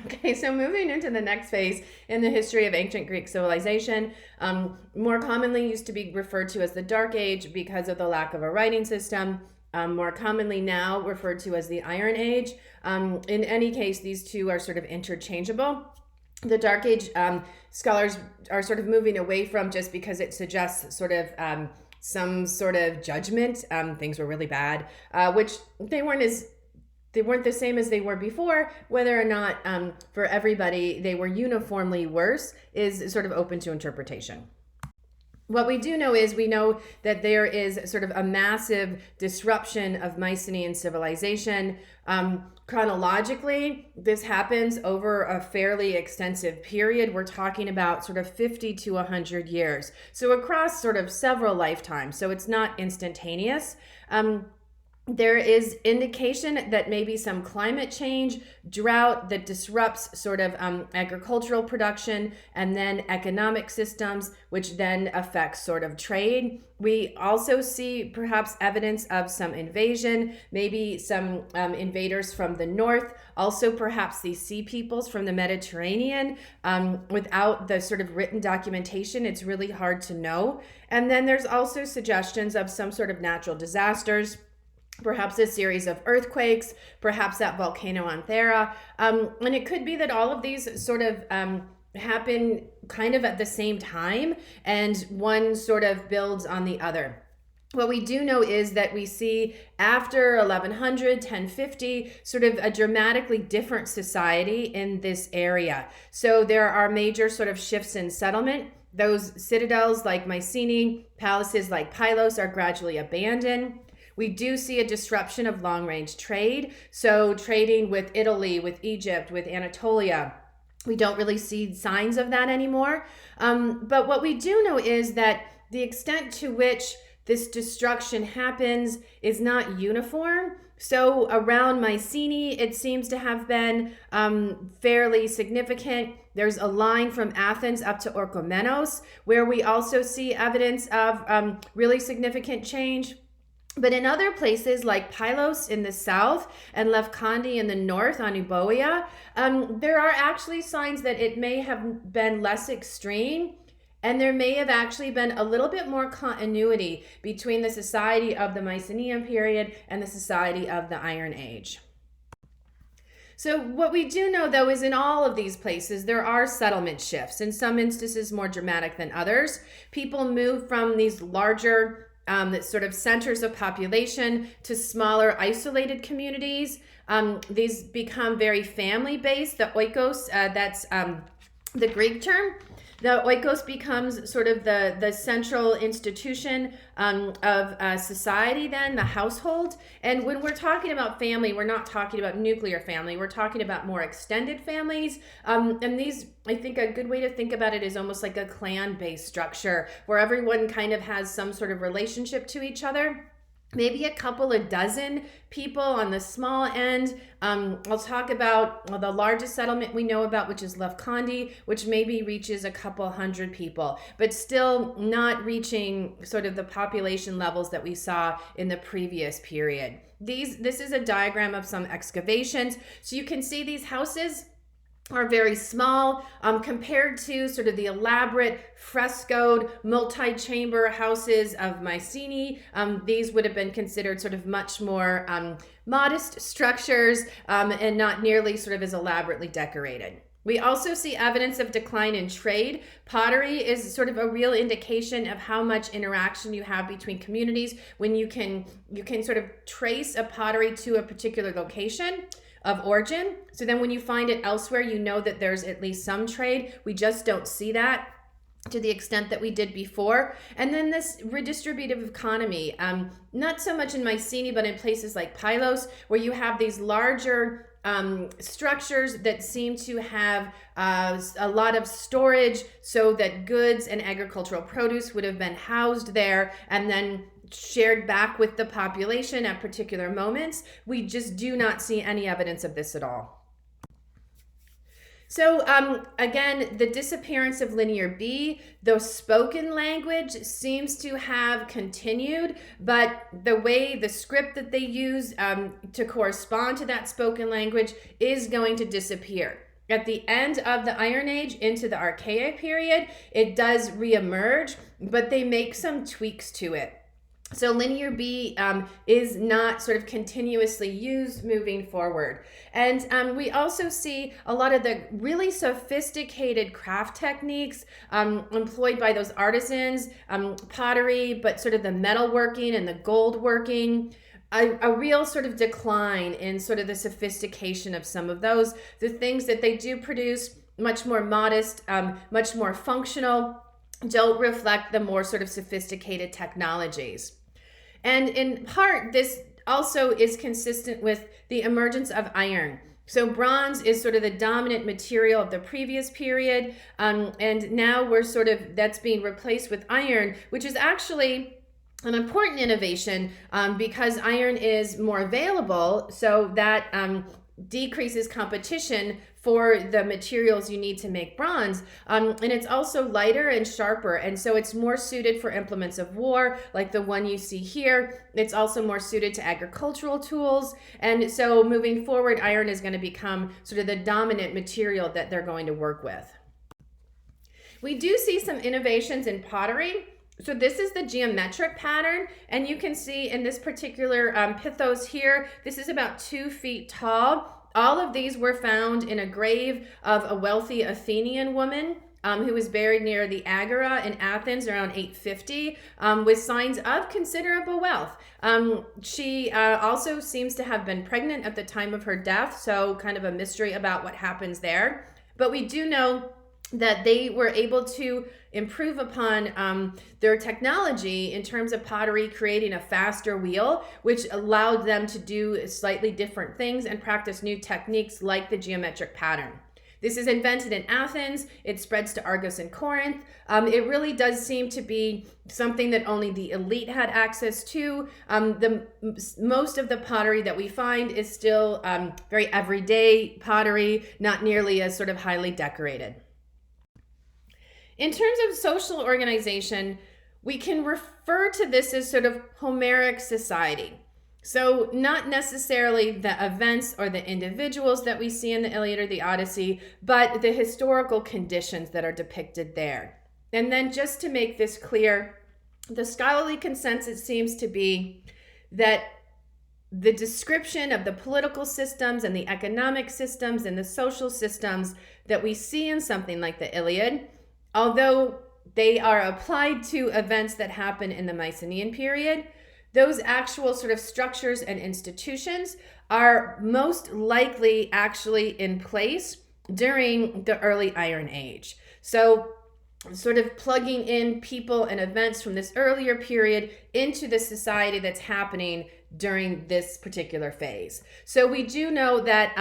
Okay, so moving into the next phase in the history of ancient Greek civilization, more commonly used to be referred to as the Dark Age because of the lack of a writing system. More commonly now referred to as the Iron Age. In any case, these two are sort of interchangeable. The Dark Age, scholars are sort of moving away from just because it suggests sort of some sort of judgment. Things were really bad, which they weren't the same as they were before. Whether or not for everybody they were uniformly worse is sort of open to interpretation. What we do know is we know that there is sort of a massive disruption of Mycenaean civilization. Chronologically, this happens over a fairly extensive period. We're talking about sort of 50 to 100 years. So across sort of several lifetimes. So it's not instantaneous. There is indication that maybe some climate change, drought that disrupts sort of agricultural production, and then economic systems, which then affects sort of trade. We also see perhaps evidence of some invasion, maybe some invaders from the north, also perhaps these sea peoples from the Mediterranean. Without the sort of written documentation, it's really hard to know. And then there's also suggestions of some sort of natural disasters, perhaps a series of earthquakes, perhaps that volcano on Thera. And it could be that all of these sort of happen kind of at the same time, and one sort of builds on the other. What we do know is that we see after 1100, 1050, sort of a dramatically different society in this area. So there are major sort of shifts in settlement. Those citadels like Mycenae, palaces like Pylos are gradually abandoned. We do see a disruption of long-range trade. So trading with Italy, with Egypt, with Anatolia, we don't really see signs of that anymore. But what we do know is that the extent to which this destruction happens is not uniform. So around Mycenae, it seems to have been fairly significant. There's a line from Athens up to Orchomenos, where we also see evidence of really significant change. But in other places like Pylos in the south and Lefkandi in the north on Euboea, there are actually signs that it may have been less extreme, and there may have actually been a little bit more continuity between the society of the Mycenaean period and the society of the Iron Age. So what we do know, though, is in all of these places, there are settlement shifts, in some instances more dramatic than others. People move from these larger sort of centers of population to smaller isolated communities. These become very family-based. The oikos, that's the Greek term. The oikos becomes sort of the central institution of society then, the household. And when we're talking about family, we're not talking about nuclear family. We're talking about more extended families. And these, I think a good way to think about it is almost like a clan-based structure where everyone kind of has some sort of relationship to each other. Maybe a couple of dozen people on the small end. I'll talk about the largest settlement we know about, which is Lefkandi, which maybe reaches a couple hundred people, but still not reaching sort of the population levels that we saw in the previous period. This is a diagram of some excavations. So you can see these houses are very small compared to sort of the elaborate frescoed multi-chamber houses of Mycenae. These would have been considered sort of much more modest structures and not nearly sort of as elaborately decorated. We also see evidence of decline in trade. Pottery is sort of a real indication of how much interaction you have between communities when you can sort of trace a pottery to a particular location of origin. So then when you find it elsewhere, you know that there's at least some trade. We just don't see that to the extent that we did before. And then this redistributive economy, not so much in Mycenae, but in places like Pylos, where you have these larger structures that seem to have a lot of storage so that goods and agricultural produce would have been housed there and then shared back with the population at particular moments. We just do not see any evidence of this at all. So again, the disappearance of Linear B, the spoken language seems to have continued, but the script that they use to correspond to that spoken language is going to disappear. at the end of the Iron Age into the Archaic period, it does reemerge, but they make some tweaks to it. So linear B is not sort of continuously used moving forward. And we also see a lot of the really sophisticated craft techniques employed by those artisans, pottery, but sort of the metalworking and the gold working. A real sort of decline in sort of the sophistication of some of those. The things that they do produce, much more modest, much more functional, don't reflect the more sort of sophisticated technologies. And in part, this also is consistent with the emergence of iron. So bronze is sort of the dominant material of the previous period, and now that's being replaced with iron, which is actually an important innovation because iron is more available, so that decreases competition for the materials you need to make bronze. And it's also lighter and sharper, and so it's more suited for implements of war, like the one you see here. It's also more suited to agricultural tools. And so moving forward, iron is going to become sort of the dominant material that they're going to work with. We do see some innovations in pottery. So this is the geometric pattern, and you can see in this particular pithos here, this is about 2 feet tall. All of these were found in a grave of a wealthy Athenian woman who was buried near the Agora in Athens around 850 with signs of considerable wealth. She also seems to have been pregnant at the time of her death, so kind of a mystery about what happens there. But we do know that they were able to improve upon their technology in terms of pottery, creating a faster wheel, which allowed them to do slightly different things and practice new techniques like the geometric pattern. This is invented in Athens. It spreads to Argos and Corinth. It really does seem to be something that only the elite had access to. Most of the pottery that we find is still very everyday pottery, not nearly as sort of highly decorated. In terms of social organization, we can refer to this as sort of Homeric society. So not necessarily the events or the individuals that we see in the Iliad or the Odyssey, but the historical conditions that are depicted there. And then just to make this clear, the scholarly consensus seems to be that the description of the political systems and the economic systems and the social systems that we see in something like the Iliad, although they are applied to events that happen in the Mycenaean period, those actual sort of structures and institutions are most likely actually in place during the early Iron Age. So sort of plugging in people and events from this earlier period into the society that's happening during this particular phase. So we do know that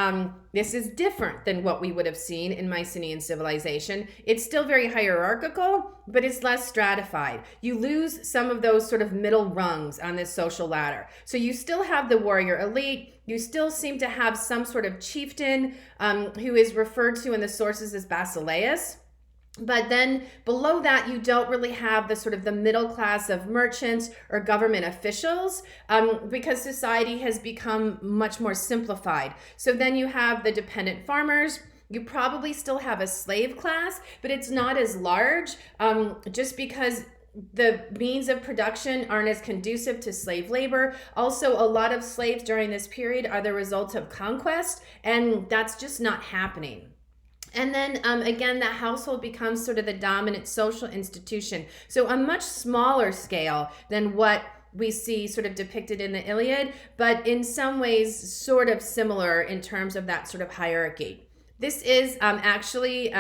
this is different than what we would have seen in Mycenaean civilization. It's still very hierarchical, but it's less stratified. You lose some of those sort of middle rungs on this social ladder. So you still have the warrior elite. You still seem to have some sort of chieftain who is referred to in the sources as Basileus. But then below that, you don't really have the sort of the middle class of merchants or government officials because society has become much more simplified. So then you have the dependent farmers. You probably still have a slave class, but it's not as large just because the means of production aren't as conducive to slave labor. Also, a lot of slaves during this period are the result of conquest, and that's just not happening. And then again, that household becomes sort of the dominant social institution. So a much smaller scale than what we see sort of depicted in the Iliad, but in some ways sort of similar in terms of that sort of hierarchy. This is actually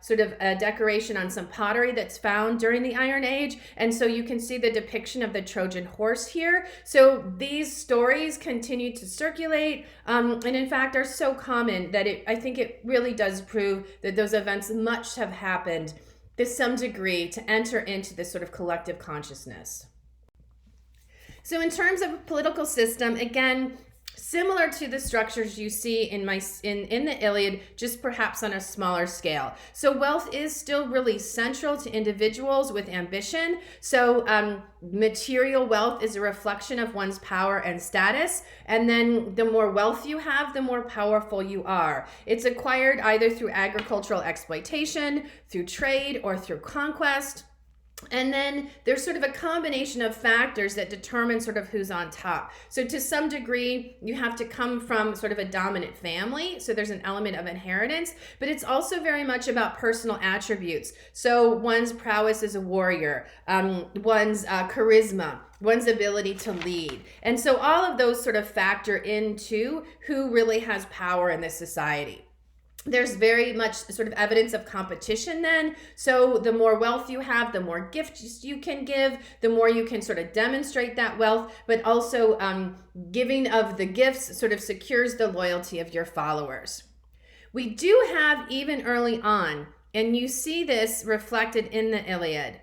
sort of a decoration on some pottery that's found during the Iron Age. And so you can see the depiction of the Trojan horse here. So these stories continue to circulate and in fact are so common that I think it really does prove that those events must have happened to some degree to enter into this sort of collective consciousness. So in terms of a political system, again, similar to the structures you see in the Iliad, just perhaps on a smaller scale. So wealth is still really central to individuals with ambition. So material wealth is a reflection of one's power and status, and then the more wealth you have, the more powerful you are. It's acquired either through agricultural exploitation, through trade, or through conquest. And then there's sort of a combination of factors that determine sort of who's on top. So to some degree, you have to come from sort of a dominant family. So there's an element of inheritance, but it's also very much about personal attributes. So one's prowess as a warrior, one's charisma, one's ability to lead. And so all of those sort of factor into who really has power in this society. There's very much sort of evidence of competition then. So the more wealth you have, the more gifts you can give, the more you can sort of demonstrate that wealth, but also giving of the gifts sort of secures the loyalty of your followers. We do have, even early on, and you see this reflected in the Iliad,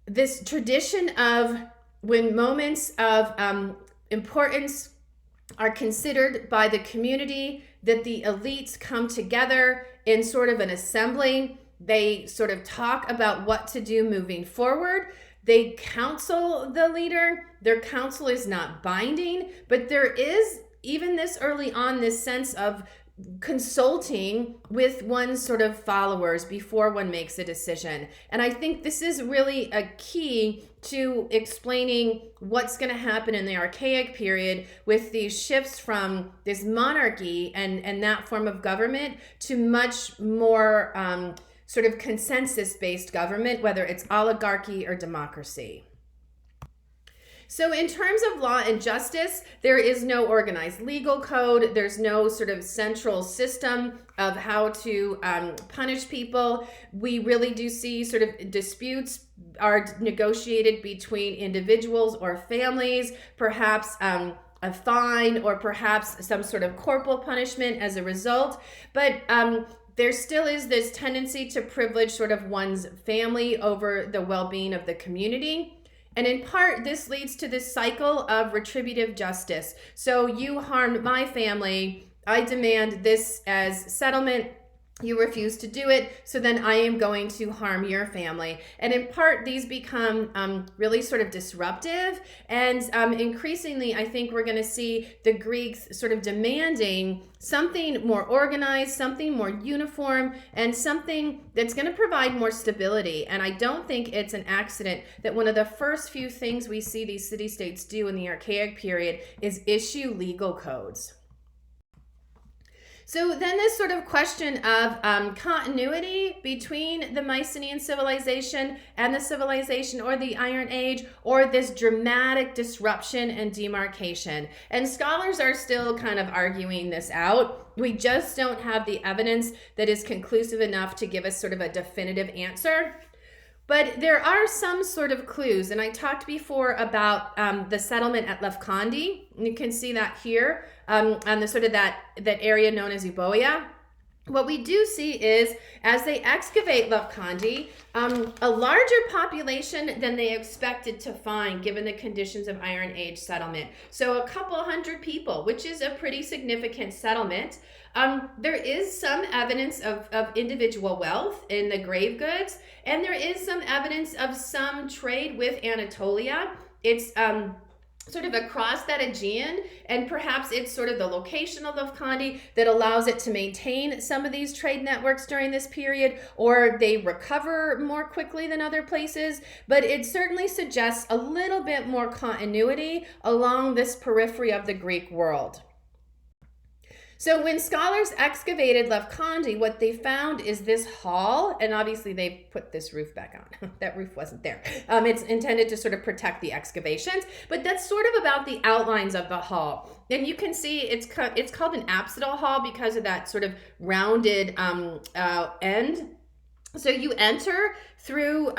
this tradition of when moments of importance are considered by the community, that the elites come together in sort of an assembly. They sort of talk about what to do moving forward. They counsel the leader. Their counsel is not binding, but there is, even this early on, this sense of consulting with one's sort of followers before one makes a decision. And I think this is really a key to explaining what's going to happen in the Archaic period with these shifts from this monarchy and that form of government to much more sort of consensus-based government, whether it's oligarchy or democracy. So in terms of law and justice, there is no organized legal code. There's no sort of central system of how to punish people. We really do see sort of disputes are negotiated between individuals or families, perhaps a fine or perhaps some sort of corporal punishment as a result. But there still is this tendency to privilege sort of one's family over the well-being of the community. And in part, this leads to this cycle of retributive justice. So you harmed my family, I demand this as settlement. You refuse to do it, so then I am going to harm your family. And in part, these become really sort of disruptive. And increasingly, I think we're going to see the Greeks sort of demanding something more organized, something more uniform, and something that's going to provide more stability. And I don't think it's an accident that one of the first few things we see these city-states do in the Archaic period is issue legal codes. So then this sort of question of continuity between the Mycenaean civilization and the civilization or the Iron Age, or this dramatic disruption and demarcation. And scholars are still kind of arguing this out. We just don't have the evidence that is conclusive enough to give us sort of a definitive answer. But there are some sort of clues, and I talked before about the settlement at Lefkandi. You can see that here on the sort of that area known as Euboea. What we do see is, as they excavate Lefkandi, a larger population than they expected to find given the conditions of Iron Age settlement. So a couple hundred people, which is a pretty significant settlement. There is some evidence of individual wealth in the grave goods, and there is some evidence of some trade with Anatolia. It's sort of across that Aegean, and perhaps it's sort of the location of Lefkandi that allows it to maintain some of these trade networks during this period, or they recover more quickly than other places. But it certainly suggests a little bit more continuity along this periphery of the Greek world. So when scholars excavated Lefkandi, what they found is this hall, and obviously they put this roof back on. That roof wasn't there. It's intended to sort of protect the excavations, but that's sort of about the outlines of the hall. And you can see it's called an apsidal hall because of that sort of rounded end. So you enter through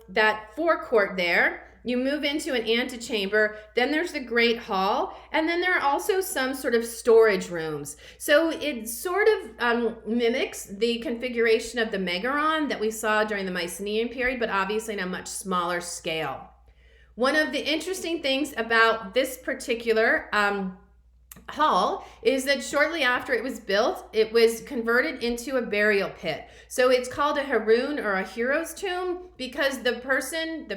that forecourt there. You move into an antechamber, then there's the Great Hall, and then there are also some sort of storage rooms. So it sort of mimics the configuration of the Megaron that we saw during the Mycenaean period, but obviously on a much smaller scale. One of the interesting things about this particular hall is that shortly after it was built, it was converted into a burial pit. So it's called a Haroun, or a hero's tomb, because the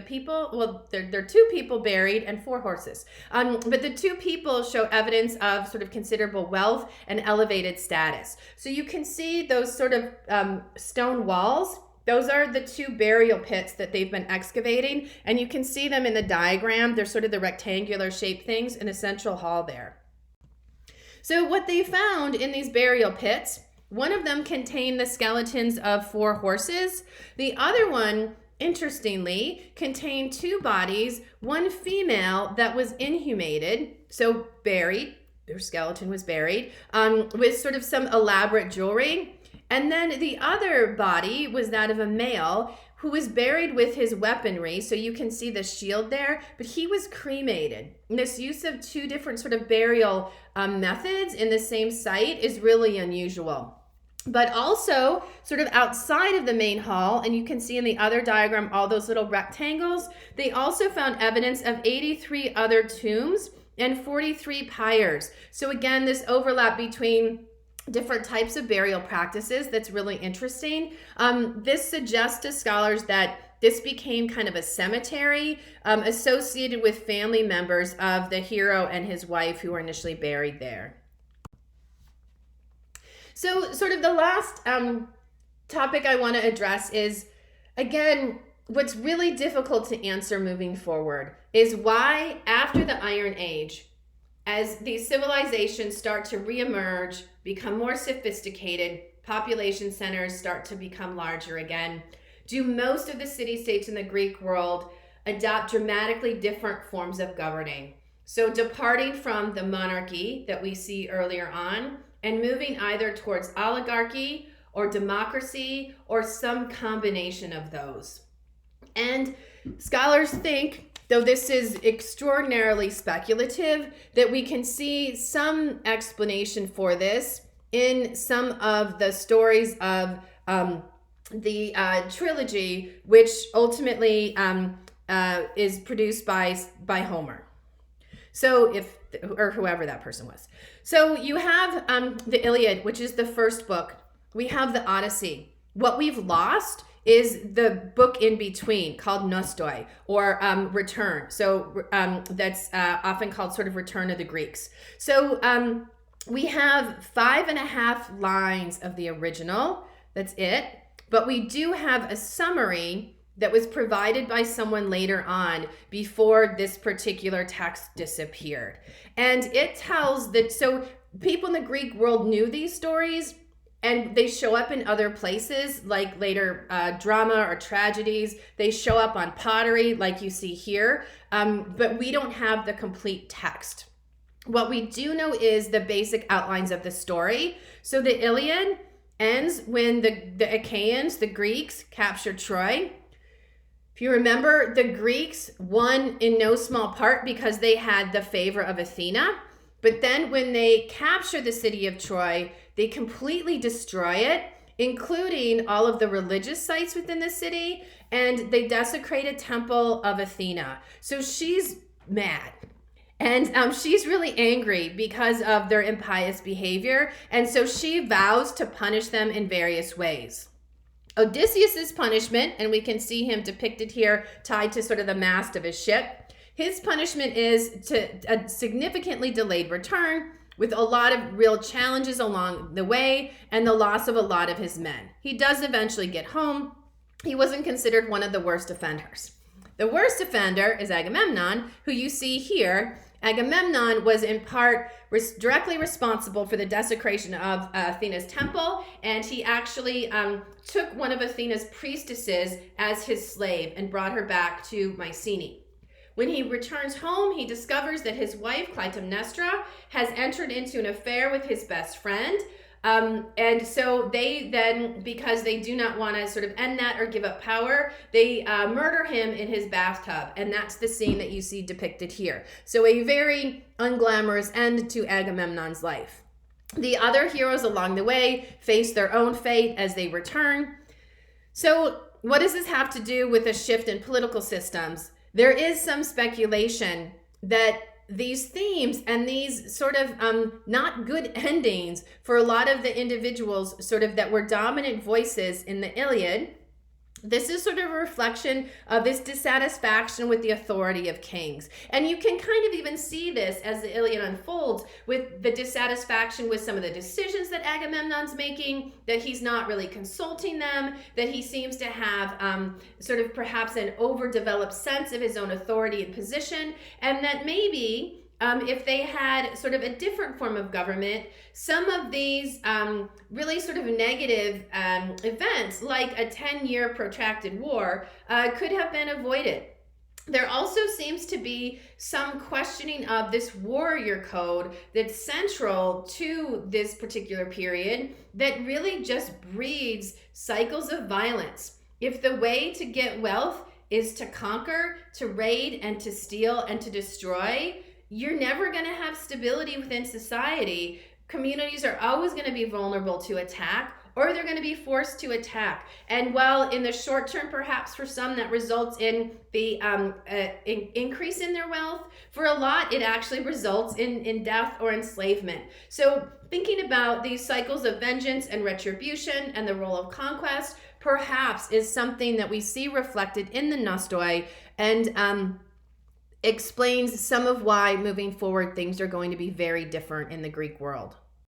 people, well, there are 2 people buried and 4 horses. But the 2 people show evidence of sort of considerable wealth and elevated status. So you can see those sort of stone walls. Those are the 2 burial pits that they've been excavating, and you can see them in the diagram. They're sort of the rectangular shaped things in a central hall there. So what they found in these burial pits, one of them contained the skeletons of 4 horses. The other one, interestingly, contained 2 bodies, one female that was inhumated, so buried, their skeleton was buried, with sort of some elaborate jewelry. And then the other body was that of a male who was buried with his weaponry. So you can see the shield there, but he was cremated. And this use of 2 different sort of burial methods in the same site is really unusual. But also sort of outside of the main hall, and you can see in the other diagram all those little rectangles, they also found evidence of 83 other tombs and 43 pyres. So again, this overlap between different types of burial practices that's really interesting. This suggests to scholars that this became kind of a cemetery associated with family members of the hero and his wife who were initially buried there. So sort of the last topic I want to address is, again, what's really difficult to answer moving forward is why, after the Iron Age, as these civilizations start to reemerge, become more sophisticated, population centers start to become larger again, do most of the city-states in the Greek world adopt dramatically different forms of governing? So departing from the monarchy that we see earlier on and moving either towards oligarchy or democracy or some combination of those. And scholars think, though this is extraordinarily speculative, that we can see some explanation for this in some of the stories of the trilogy, which ultimately is produced by Homer. So or whoever that person was. So you have the Iliad, which is the first book. We have the Odyssey. What we've lost is the book in between called Nostoi, or Return. So that's often called sort of Return of the Greeks. So we have 5.5 lines of the original. That's it. But we do have a summary that was provided by someone later on before this particular text disappeared. And it tells that, so people in the Greek world knew these stories, and they show up in other places, like later drama or tragedies. They show up on pottery, like you see here, but we don't have the complete text. What we do know is the basic outlines of the story. So the Iliad ends when the Achaeans, the Greeks, capture Troy. If you remember, the Greeks won in no small part because they had the favor of Athena. But then when they capture the city of Troy, they completely destroy it, including all of the religious sites within the city, and they desecrate a temple of Athena. So she's mad. And she's really angry because of their impious behavior. And so she vows to punish them in various ways. Odysseus's punishment, and we can see him depicted here tied to sort of the mast of his ship. His punishment is to a significantly delayed return with a lot of real challenges along the way and the loss of a lot of his men. He does eventually get home. He wasn't considered one of the worst offenders. The worst offender is Agamemnon, who you see here. Agamemnon was in part directly responsible for the desecration of Athena's temple, and he actually took one of Athena's priestesses as his slave and brought her back to Mycenae. When he returns home, he discovers that his wife, Clytemnestra, has entered into an affair with his best friend. And so they then, because they do not want to sort of end that or give up power, they murder him in his bathtub. And that's the scene that you see depicted here. So a very unglamorous end to Agamemnon's life. The other heroes along the way face their own fate as they return. So what does this have to do with a shift in political systems? There is some speculation that these themes and these sort of not good endings for a lot of the individuals sort of that were dominant voices in the Iliad. This is sort of a reflection of this dissatisfaction with the authority of kings. And you can kind of even see this as the Iliad unfolds with the dissatisfaction with some of the decisions that Agamemnon's making, that he's not really consulting them, that he seems to have sort of perhaps an overdeveloped sense of his own authority and position, and that maybe if they had sort of a different form of government, some of these really sort of negative events, like a 10-year protracted war, could have been avoided. There also seems to be some questioning of this warrior code that's central to this particular period that really just breeds cycles of violence. If the way to get wealth is to conquer, to raid, and to steal, and to destroy, you're never going to have stability within society. Communities are always going to be vulnerable to attack, or they're going to be forced to attack. And while in the short term, perhaps for some that results in the increase in their wealth, for a lot it actually results in death or enslavement. So thinking about these cycles of vengeance and retribution and the role of conquest perhaps is something that we see reflected in the Nostoi, and explains some of why moving forward things are going to be very different in the Greek world.